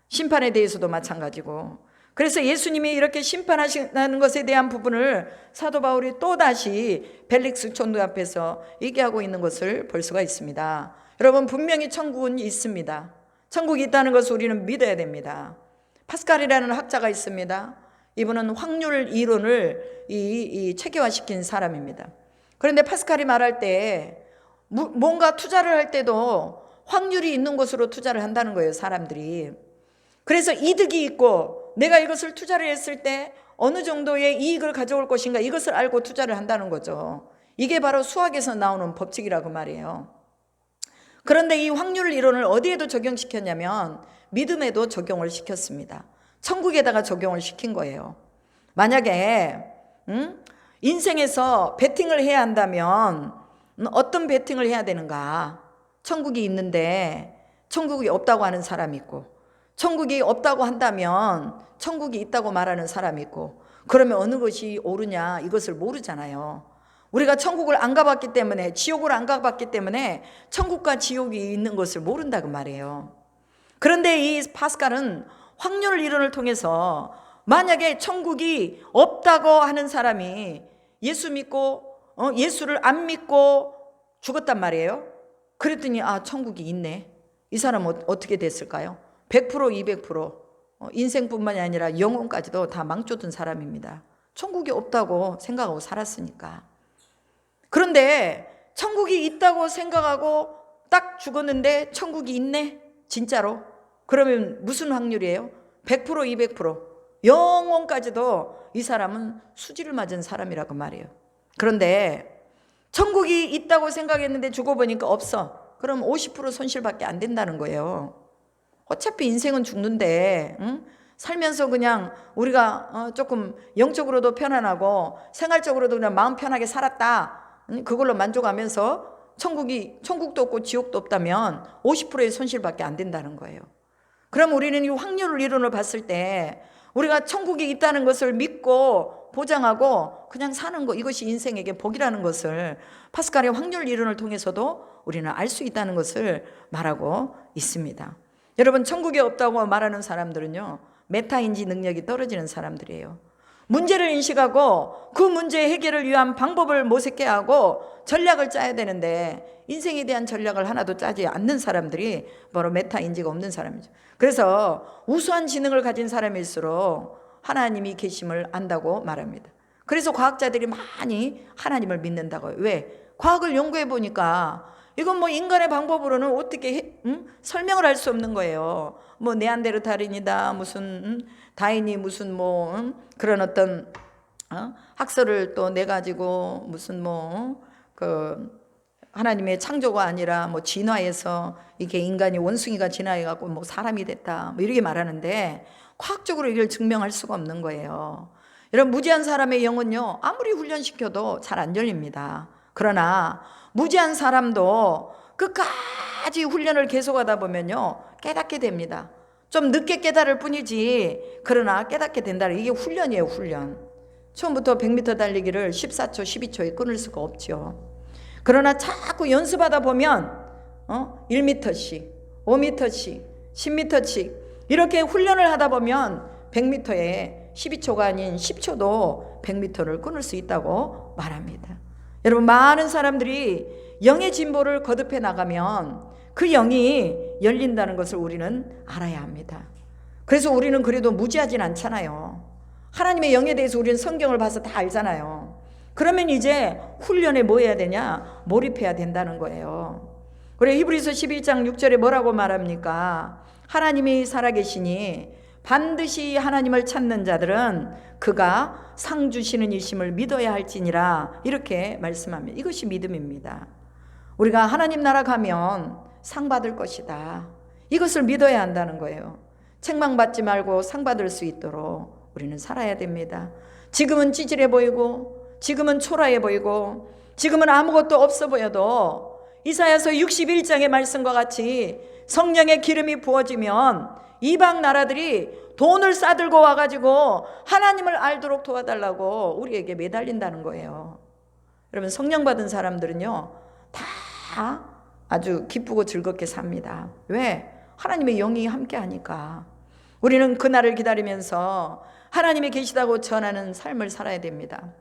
심판에 대해서도 마찬가지고, 그래서 예수님이 이렇게 심판하시는 것에 대한 부분을 사도 바울이 또다시 벨릭스 총독 앞에서 얘기하고 있는 것을 볼 수가 있습니다. 여러분, 분명히 천국은 있습니다. 천국이 있다는 것을 우리는 믿어야 됩니다. 파스칼이라는 학자가 있습니다. 이분은 확률 이론을 체계화시킨 사람입니다. 그런데 파스칼이 말할 때 뭔가 투자를 할 때도 확률이 있는 것으로 투자를 한다는 거예요, 사람들이. 그래서 이득이 있고 내가 이것을 투자를 했을 때 어느 정도의 이익을 가져올 것인가, 이것을 알고 투자를 한다는 거죠. 이게 바로 수학에서 나오는 법칙이라고 말이에요. 그런데 이 확률 이론을 어디에도 적용시켰냐면 믿음에도 적용을 시켰습니다. 천국에다가 적용을 시킨 거예요. 만약에 인생에서 베팅을 해야 한다면 어떤 베팅을 해야 되는가? 천국이 있는데 천국이 없다고 하는 사람이 있고, 천국이 없다고 한다면 천국이 있다고 말하는 사람이 있고, 그러면 어느 것이 옳으냐, 이것을 모르잖아요. 우리가 천국을 안 가봤기 때문에, 지옥을 안 가봤기 때문에 천국과 지옥이 있는 것을 모른다고 말이에요. 그런데 이 파스칼은 확률 이론을 통해서 만약에 천국이 없다고 하는 사람이 예수 믿고 예수를 안 믿고 죽었단 말이에요. 그랬더니 천국이 있네. 이 사람은 어떻게 됐을까요? 100% 200% 인생뿐만이 아니라 영혼까지도 다 망쳐둔 사람입니다. 천국이 없다고 생각하고 살았으니까. 그런데 천국이 있다고 생각하고 딱 죽었는데 천국이 있네? 진짜로? 그러면 무슨 확률이에요? 100% 200% 영혼까지도 이 사람은 수지를 맞은 사람이라고 말해요. 그런데 천국이 있다고 생각했는데 죽어보니까 없어. 그럼 50% 손실밖에 안 된다는 거예요. 어차피 인생은 죽는데 살면서 그냥 우리가 조금 영적으로도 편안하고 생활적으로도 그냥 마음 편하게 살았다, 그걸로 만족하면서 천국도 없고 지옥도 없다면 50%의 손실밖에 안 된다는 거예요. 그럼 우리는 이 확률 이론을 봤을 때 우리가 천국이 있다는 것을 믿고 보장하고 그냥 사는 거, 이것이 인생에게 복이라는 것을 파스칼의 확률 이론을 통해서도 우리는 알 수 있다는 것을 말하고 있습니다. 여러분, 천국이 없다고 말하는 사람들은요, 메타인지 능력이 떨어지는 사람들이에요. 문제를 인식하고 그 문제 해결을 위한 방법을 모색해 하고 전략을 짜야 되는데 인생에 대한 전략을 하나도 짜지 않는 사람들이 바로 메타인지가 없는 사람이죠. 그래서 우수한 지능을 가진 사람일수록 하나님이 계심을 안다고 말합니다. 그래서 과학자들이 많이 하나님을 믿는다고요. 왜? 과학을 연구해 보니까 이건 뭐 인간의 방법으로는 어떻게 설명을 할 수 없는 거예요. 뭐 네안데르탈인이다, 무슨 다인이 무슨 그런 어떤 학설을 또 내 가지고 무슨 그 하나님의 창조가 아니라 진화해서 이게 인간이 원숭이가 진화해 갖고 사람이 됐다, 이렇게 말하는데 과학적으로 이걸 증명할 수가 없는 거예요. 이런 무지한 사람의 영은요, 아무리 훈련시켜도 잘 안 열립니다. 그러나 무지한 사람도 끝까지 훈련을 계속하다 보면요, 깨닫게 됩니다. 좀 늦게 깨달을 뿐이지 그러나 깨닫게 된다. 이게 훈련이에요, 훈련. 처음부터 100m 달리기를 14초, 12초에 끊을 수가 없죠. 그러나 자꾸 연습하다 보면 1m씩, 5m씩, 10m씩 이렇게 훈련을 하다 보면 100m에 12초가 아닌 10초도 100m를 끊을 수 있다고 말합니다. 여러분, 많은 사람들이 영의 진보를 거듭해 나가면 그 영이 열린다는 것을 우리는 알아야 합니다. 그래서 우리는 그래도 무지하진 않잖아요. 하나님의 영에 대해서 우리는 성경을 봐서 다 알잖아요. 그러면 이제 훈련에 뭐 해야 되냐? 몰입해야 된다는 거예요. 그래, 히브리서 11장 6절에 뭐라고 말합니까? 하나님이 살아계시니 반드시 하나님을 찾는 자들은 그가 상 주시는 이심을 믿어야 할지니라, 이렇게 말씀합니다. 이것이 믿음입니다. 우리가 하나님 나라 가면 상 받을 것이다, 이것을 믿어야 한다는 거예요. 책망받지 말고 상 받을 수 있도록 우리는 살아야 됩니다. 지금은 찌질해 보이고, 지금은 초라해 보이고, 지금은 아무것도 없어 보여도 이사야서 61장의 말씀과 같이 성령의 기름이 부어지면 이방 나라들이 돈을 싸들고 와가지고 하나님을 알도록 도와달라고 우리에게 매달린다는 거예요. 여러분, 성령 받은 사람들은요 다 아주 기쁘고 즐겁게 삽니다. 왜? 하나님의 영이 함께 하니까. 우리는 그날을 기다리면서 하나님이 계시다고 전하는 삶을 살아야 됩니다.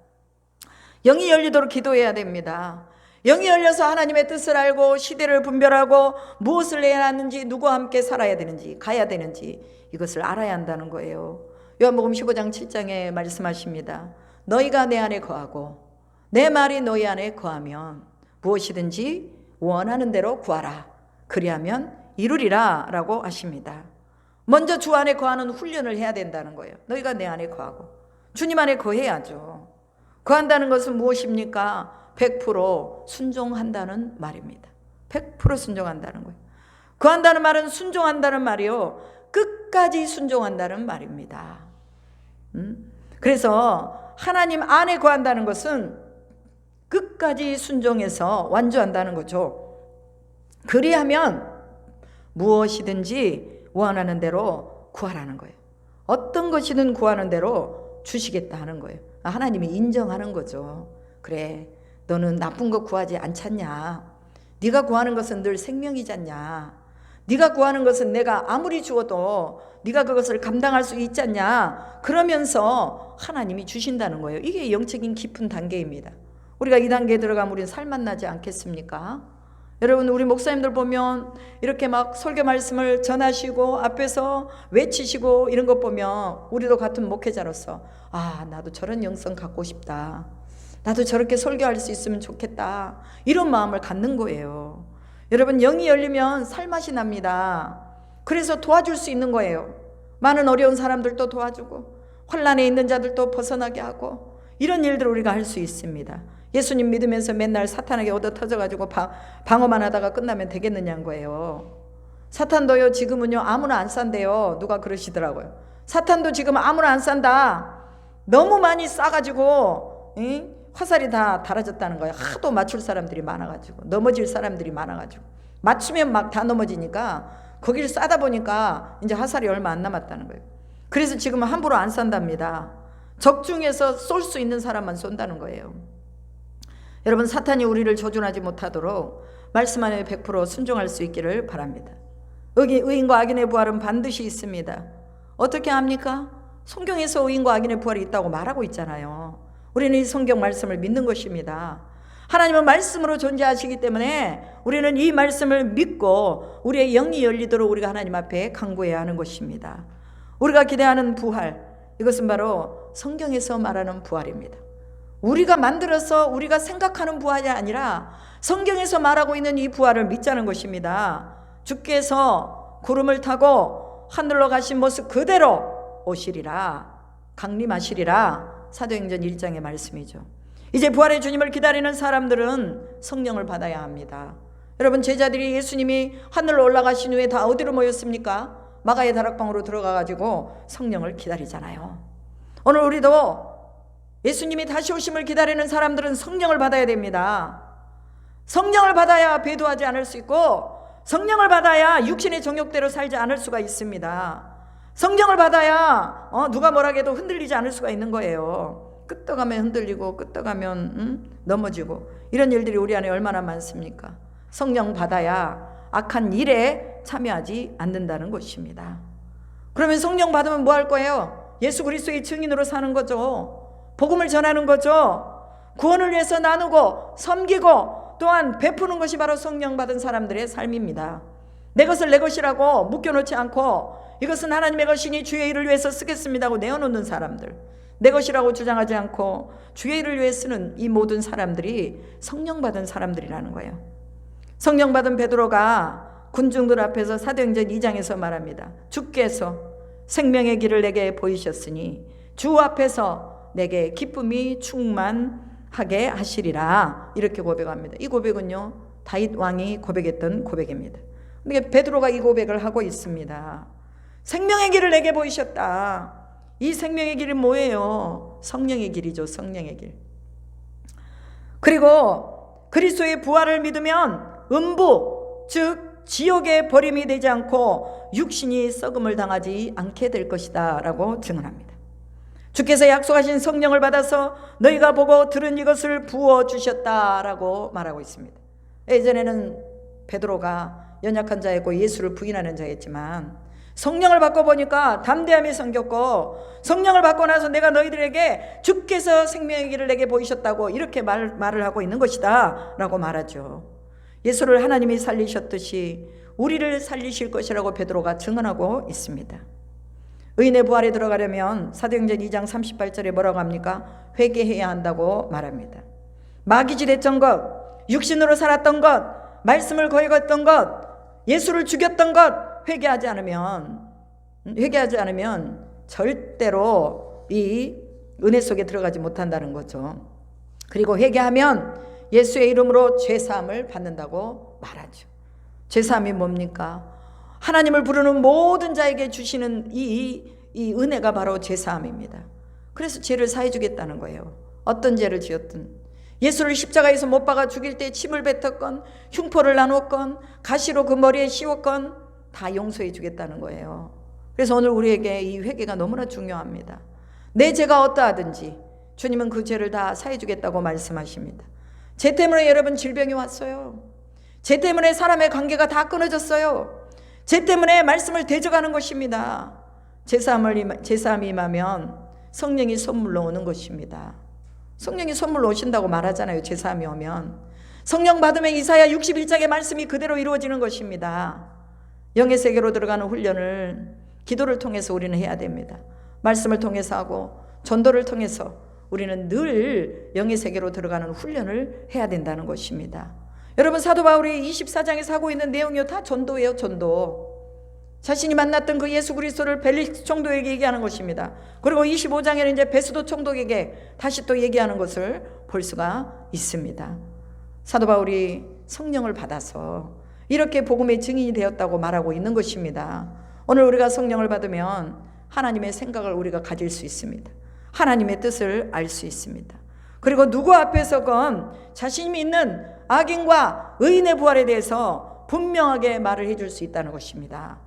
영이 열리도록 기도해야 됩니다. 영이 열려서 하나님의 뜻을 알고 시대를 분별하고 무엇을 해야 하는지, 누구와 함께 살아야 되는지, 가야 되는지 이것을 알아야 한다는 거예요. 요한복음 15장 7장에 말씀하십니다. 너희가 내 안에 거하고 내 말이 너희 안에 거하면 무엇이든지 원하는 대로 구하라, 그리하면 이루리라 라고 하십니다. 먼저 주 안에 거하는 훈련을 해야 된다는 거예요. 너희가 내 안에 거하고 주님 안에 거해야죠. 거한다는 것은 무엇입니까? 100% 순종한다는 말입니다. 100% 순종한다는 거예요. 거한다는 말은 순종한다는 말이요, 끝까지 순종한다는 말입니다. 그래서 하나님 안에 거한다는 것은 끝까지 순종해서 완주한다는 거죠. 그리하면 무엇이든지 원하는 대로 구하라는 거예요. 어떤 것이든 구하는 대로 주시겠다 하는 거예요. 하나님이 인정하는 거죠. 그래, 너는 나쁜 거 구하지 않잖냐. 네가 구하는 것은 늘 생명이잖냐. 네가 구하는 것은 내가 아무리 주어도 네가 그것을 감당할 수 있잖냐. 그러면서 하나님이 주신다는 거예요. 이게 영적인 깊은 단계입니다. 우리가 이 단계에 들어가면 우리는 살맛 나지 않겠습니까? 여러분, 우리 목사님들 보면 이렇게 막 설교 말씀을 전하시고 앞에서 외치시고 이런 것 보면 우리도 같은 목회자로서 나도 저런 영성 갖고 싶다, 나도 저렇게 설교할 수 있으면 좋겠다, 이런 마음을 갖는 거예요. 여러분, 영이 열리면 살맛이 납니다. 그래서 도와줄 수 있는 거예요. 많은 어려운 사람들도 도와주고 환난에 있는 자들도 벗어나게 하고, 이런 일들을 우리가 할 수 있습니다. 예수님 믿으면서 맨날 사탄에게 얻어 터져가지고 방어만 하다가 끝나면 되겠느냐는 거예요. 사탄도요 지금은요 아무나 안 싼대요. 누가 그러시더라고요. 사탄도 지금 아무나 안 싼다. 너무 많이 싸가지고 화살이 다 달아졌다는 거예요. 하도 맞출 사람들이 많아가지고, 넘어질 사람들이 많아가지고, 맞추면 막 다 넘어지니까 거기를 싸다 보니까 이제 화살이 얼마 안 남았다는 거예요. 그래서 지금은 함부로 안 싼답니다. 적중해서 쏠 수 있는 사람만 쏜다는 거예요. 여러분, 사탄이 우리를 조준하지 못하도록 말씀 안에 100% 순종할 수 있기를 바랍니다. 여기 의인과 악인의 부활은 반드시 있습니다. 어떻게 합니까? 성경에서 의인과 악인의 부활이 있다고 말하고 있잖아요. 우리는 이 성경 말씀을 믿는 것입니다. 하나님은 말씀으로 존재하시기 때문에 우리는 이 말씀을 믿고 우리의 영이 열리도록 우리가 하나님 앞에 간구해야 하는 것입니다. 우리가 기대하는 부활, 이것은 바로 성경에서 말하는 부활입니다. 우리가 만들어서 우리가 생각하는 부활이 아니라 성경에서 말하고 있는 이 부활을 믿자는 것입니다. 주께서 구름을 타고 하늘로 가신 모습 그대로 오시리라, 강림하시리라, 사도행전 1장의 말씀이죠. 이제 부활의 주님을 기다리는 사람들은 성령을 받아야 합니다. 여러분, 제자들이 예수님이 하늘로 올라가신 후에 다 어디로 모였습니까? 마가의 다락방으로 들어가가지고 성령을 기다리잖아요. 오늘 우리도 예수님이 다시 오심을 기다리는 사람들은 성령을 받아야 됩니다. 성령을 받아야 배도하지 않을 수 있고, 성령을 받아야 육신의 정욕대로 살지 않을 수가 있습니다. 성령을 받아야 누가 뭐라 해도 흔들리지 않을 수가 있는 거예요. 끄떡하면 흔들리고 끄떡하면 넘어지고 이런 일들이 우리 안에 얼마나 많습니까? 성령 받아야 악한 일에 참여하지 않는다는 것입니다. 그러면 성령 받으면 뭐 할 거예요? 예수 그리스도의 증인으로 사는 거죠. 복음을 전하는 거죠. 구원을 위해서 나누고 섬기고 또한 베푸는 것이 바로 성령 받은 사람들의 삶입니다. 내 것을 내 것이라고 묶여놓지 않고 이것은 하나님의 것이니 주의 일을 위해서 쓰겠습니다 하고 내어놓는 사람들, 내 것이라고 주장하지 않고 주의 일을 위해 쓰는 이 모든 사람들이 성령 받은 사람들이라는 거예요. 성령 받은 베드로가 군중들 앞에서 사도행전 2장에서 말합니다. 주께서 생명의 길을 내게 보이셨으니 주 앞에서 내게 기쁨이 충만하게 하시리라, 이렇게 고백합니다. 이 고백은요, 다윗 왕이 고백했던 고백입니다. 근데 베드로가 이 고백을 하고 있습니다. 생명의 길을 내게 보이셨다. 이 생명의 길이 뭐예요? 성령의 길이죠. 성령의 길. 그리고 그리스도의 부활을 믿으면 음부, 즉 지옥의 버림이 되지 않고 육신이 썩음을 당하지 않게 될 것이다 라고 증언합니다. 주께서 약속하신 성령을 받아서 너희가 보고 들은 이것을 부어주셨다라고 말하고 있습니다. 예전에는 베드로가 연약한 자였고 예수를 부인하는 자였지만 성령을 받고 보니까 담대함이 생겼고, 성령을 받고 나서 내가 너희들에게 주께서 생명의 길을 내게 보이셨다고 이렇게 말을 하고 있는 것이다 라고 말하죠. 예수를 하나님이 살리셨듯이 우리를 살리실 것이라고 베드로가 증언하고 있습니다. 의인의 부활에 들어가려면 사도행전 2장 38절에 뭐라고 합니까? 회개해야 한다고 말합니다. 마귀짓 했던 것, 육신으로 살았던 것, 말씀을 거역했던 것, 예수를 죽였던 것 회개하지 않으면 절대로 이 은혜 속에 들어가지 못한다는 거죠. 그리고 회개하면 예수의 이름으로 죄사함을 받는다고 말하죠. 죄사함이 뭡니까? 하나님을 부르는 모든 자에게 주시는 이 은혜가 바로 죄사함입니다. 그래서 죄를 사해 주겠다는 거예요. 어떤 죄를 지었든, 예수를 십자가에서 못 박아 죽일 때 침을 뱉었건, 흉포를 나눴건, 가시로 그 머리에 씌웠건 다 용서해 주겠다는 거예요. 그래서 오늘 우리에게 이 회개가 너무나 중요합니다. 내 죄가 어떠하든지 주님은 그 죄를 다 사해 주겠다고 말씀하십니다. 죄 때문에 여러분 질병이 왔어요. 죄 때문에 사람의 관계가 다 끊어졌어요. 죄 때문에 말씀을 대적하는 것입니다. 제사함이 임하면 성령이 선물로 오는 것입니다. 성령이 선물로 오신다고 말하잖아요. 제사함이 오면 성령 받으면 이사야 61장의 말씀이 그대로 이루어지는 것입니다. 영의 세계로 들어가는 훈련을 기도를 통해서 우리는 해야 됩니다. 말씀을 통해서 하고 전도를 통해서 우리는 늘 영의 세계로 들어가는 훈련을 해야 된다는 것입니다. 여러분, 사도 바울이 24장에서 하고 있는 내용이요, 다 전도예요. 전도. 자신이 만났던 그 예수 그리스도를 벨릭스 총독에게 얘기하는 것입니다. 그리고 25장에는 이제 베스도 총독에게 다시 또 얘기하는 것을 볼 수가 있습니다. 사도 바울이 성령을 받아서 이렇게 복음의 증인이 되었다고 말하고 있는 것입니다. 오늘 우리가 성령을 받으면 하나님의 생각을 우리가 가질 수 있습니다. 하나님의 뜻을 알 수 있습니다. 그리고 누구 앞에서건 자신이 있는 악인과 의인의 부활에 대해서 분명하게 말을 해줄 수 있다는 것입니다.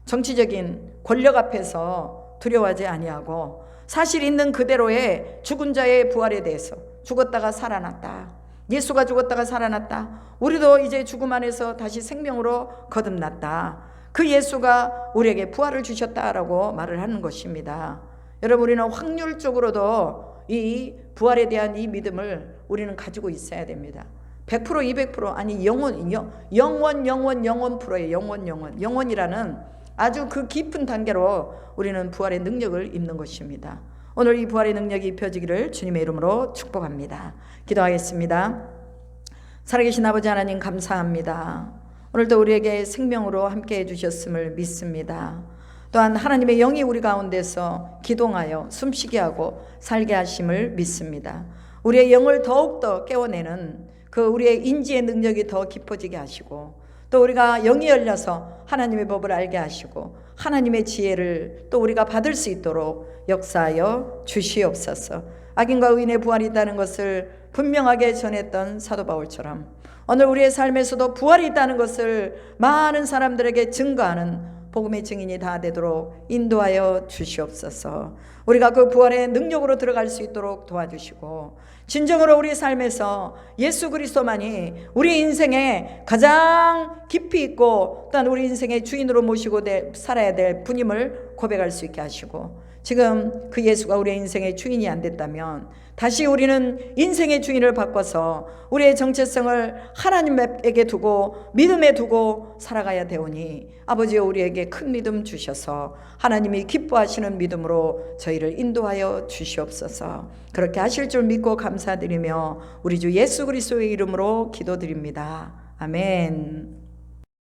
정치적인 권력 앞에서 두려워하지 아니하고 사실 있는 그대로의 죽은 자의 부활에 대해서, 죽었다가 살아났다, 예수가 죽었다가 살아났다, 우리도 이제 죽음 안에서 다시 생명으로 거듭났다, 그 예수가 우리에게 부활을 주셨다라고 말을 하는 것입니다. 여러분, 우리는 확률적으로도 이 부활에 대한 이 믿음을 우리는 가지고 있어야 됩니다. 100% 200% 아니 영원 프로의 영원이라는 아주 그 깊은 단계로 우리는 부활의 능력을 입는 것입니다. 오늘 이 부활의 능력이 입혀지기를 주님의 이름으로 축복합니다. 기도하겠습니다. 살아계신 아버지 하나님, 감사합니다. 오늘도 우리에게 생명으로 함께 해주셨음을 믿습니다. 또한 하나님의 영이 우리 가운데서 기동하여 숨쉬게 하고 살게 하심을 믿습니다. 우리의 영을 더욱더 깨워내는 그 우리의 인지의 능력이 더 깊어지게 하시고, 또 우리가 영이 열려서 하나님의 법을 알게 하시고 하나님의 지혜를 또 우리가 받을 수 있도록 역사하여 주시옵소서. 악인과 의인의 부활이 있다는 것을 분명하게 전했던 사도 바울처럼 오늘 우리의 삶에서도 부활이 있다는 것을 많은 사람들에게 증거하는 복음의 증인이 다 되도록 인도하여 주시옵소서. 우리가 그 부활의 능력으로 들어갈 수 있도록 도와주시고, 진정으로 우리 삶에서 예수 그리스도만이 우리 인생에 가장 깊이 있고 또한 우리 인생의 주인으로 모시고 살아야 될 분임을 고백할 수 있게 하시고, 지금 그 예수가 우리의 인생의 주인이 안 됐다면 다시 우리는 인생의 주인을 바꿔서 우리의 정체성을 하나님에게 두고 믿음에 두고 살아가야 되오니, 아버지여 우리에게 큰 믿음 주셔서 하나님이 기뻐하시는 믿음으로 저희를 인도하여 주시옵소서. 그렇게 하실 줄 믿고 감사드리며 우리 주 예수 그리스도의 이름으로 기도드립니다. 아멘.